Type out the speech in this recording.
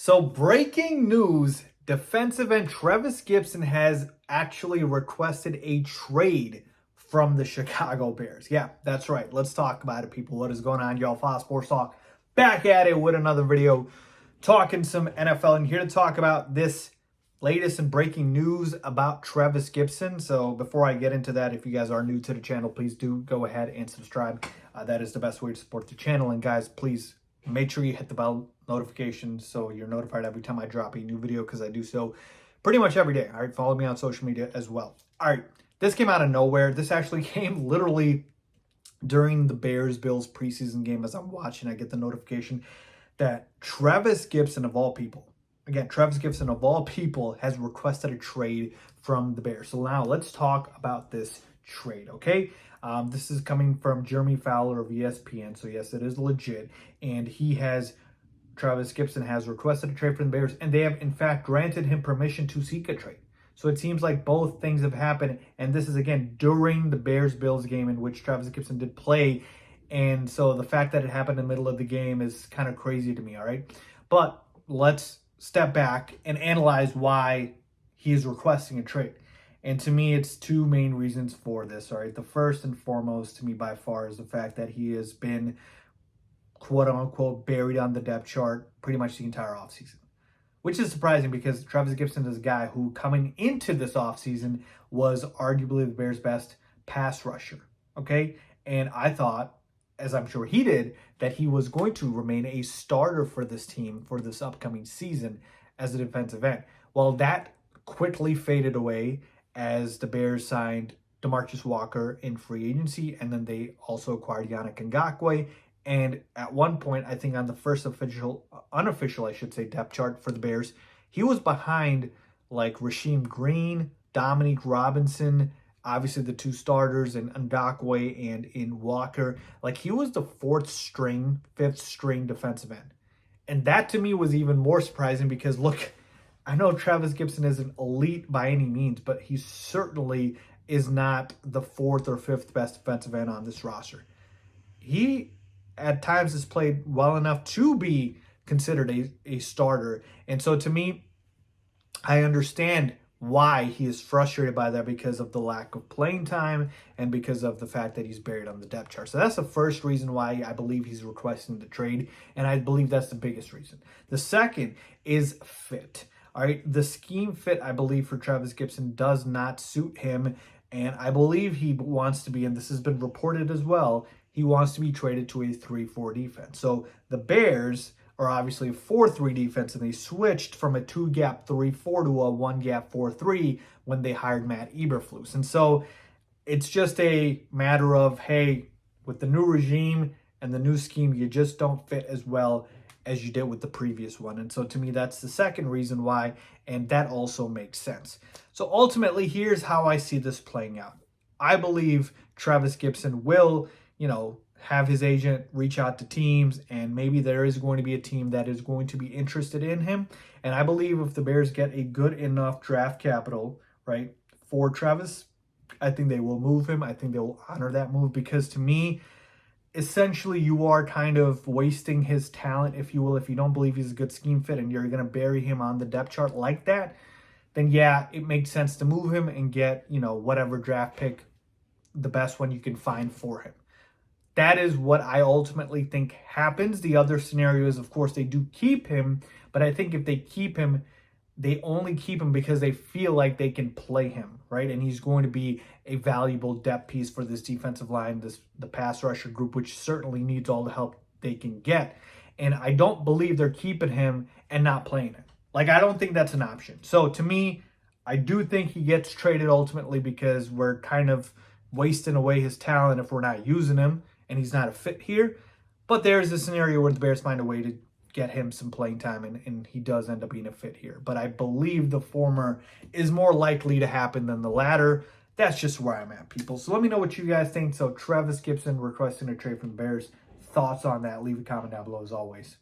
So breaking news, defensive end Trevis Gipson has actually requested a trade from the Chicago Bears. Yeah, that's right. Let's talk about it, people. What is going on, y'all? Faiz Sports Talk back at it with another video talking some NFL, and here to talk about this latest and breaking news about Trevis Gipson. So before I get into that, if you guys are new to the channel, please do go ahead and subscribe. That is the best way to support the channel. And guys, please make sure you hit the bell notification so you're notified every time I drop a new video, because I do so pretty much every day. All right, follow me on social media as well. All right, this came out of nowhere. This actually came literally during the Bears-Bills preseason game. As I'm watching, I get the notification that Trevis Gipson, of all people, again, Trevis Gipson, of all people, has requested a trade from the Bears. So now let's talk about this trade, okay? This is coming from Jeremy Fowler of ESPN, so yes, it is legit. And Trevis Gipson has requested a trade from the Bears, and they have, in fact, granted him permission to seek a trade. So it seems like both things have happened, and this is, again, during the Bears-Bills game in which Trevis Gipson did play. And so the fact that it happened in the middle of the game is kind of crazy to me, all right? But let's step back and analyze why he is requesting a trade. And to me, it's two main reasons for this, all right? The first and foremost to me by far is the fact that he has been, quote unquote, buried on the depth chart pretty much the entire offseason, which is surprising because Trevis Gipson is a guy who, coming into this offseason, was arguably the Bears' best pass rusher, okay? And I thought, as I'm sure he did, that he was going to remain a starter for this team for this upcoming season as a defensive end. Well, that quickly faded away as the Bears signed Demarcus Walker in free agency, and then they also acquired Yannick Ngakoue. And at one point, I think on the first unofficial, I should say, depth chart for the Bears, he was behind like Rasheem Green, Dominique Robinson, obviously the two starters in Ngakoue and in Walker. Like, he was the fifth string defensive end. And that to me was even more surprising because, look, I know Trevis Gipson isn't elite by any means, but he certainly is not the fourth or fifth best defensive end on this roster. He, at times, has played well enough to be considered a starter. And so to me, I understand why he is frustrated by that, because of the lack of playing time and because of the fact that he's buried on the depth chart. So that's the first reason why I believe he's requesting the trade, and I believe that's the biggest reason. The second is fit. All right, the scheme fit, I believe, for Trevis Gipson does not suit him, and I believe he wants to be, and this has been reported as well, he wants to be traded to a 3-4 defense. So the Bears are obviously a 4-3 defense, and they switched from a 2-gap 3-4 to a 1-gap 4-3 when they hired Matt Eberflus. And so it's just a matter of, hey, with the new regime and the new scheme, you just don't fit as well as you did with the previous one. And so to me, that's the second reason why, and that also makes sense. So ultimately, here's how I see this playing out. I believe Trevis Gipson will, have his agent reach out to teams, and maybe there is going to be a team that is going to be interested in him. And I believe if the Bears get a good enough draft capital, right, for Trevis, I think they will move him. I think they will honor that move, because to me, essentially, you are kind of wasting his talent, if you will, if you don't believe he's a good scheme fit and you're going to bury him on the depth chart like that. Then yeah, it makes sense to move him and get, whatever draft pick, the best one you can find for him. That is what I ultimately think happens. The other scenario is, of course, they do keep him, but I think if they keep him, they only keep him because they feel like they can play him, right? And he's going to be a valuable depth piece for this defensive line, the pass rusher group, which certainly needs all the help they can get. And I don't believe they're keeping him and not playing him. Like, I don't think that's an option. So to me, I do think he gets traded ultimately, because we're kind of wasting away his talent if we're not using him, and he's not a fit here. But there's a scenario where the Bears find a way to get him some playing time, and he does end up being a fit here. But I believe the former is more likely to happen than the latter. That's just where I'm at, people. So let me know what you guys think. So Trevis Gipson requesting a trade from the Bears. Thoughts on that? Leave a comment down below as always.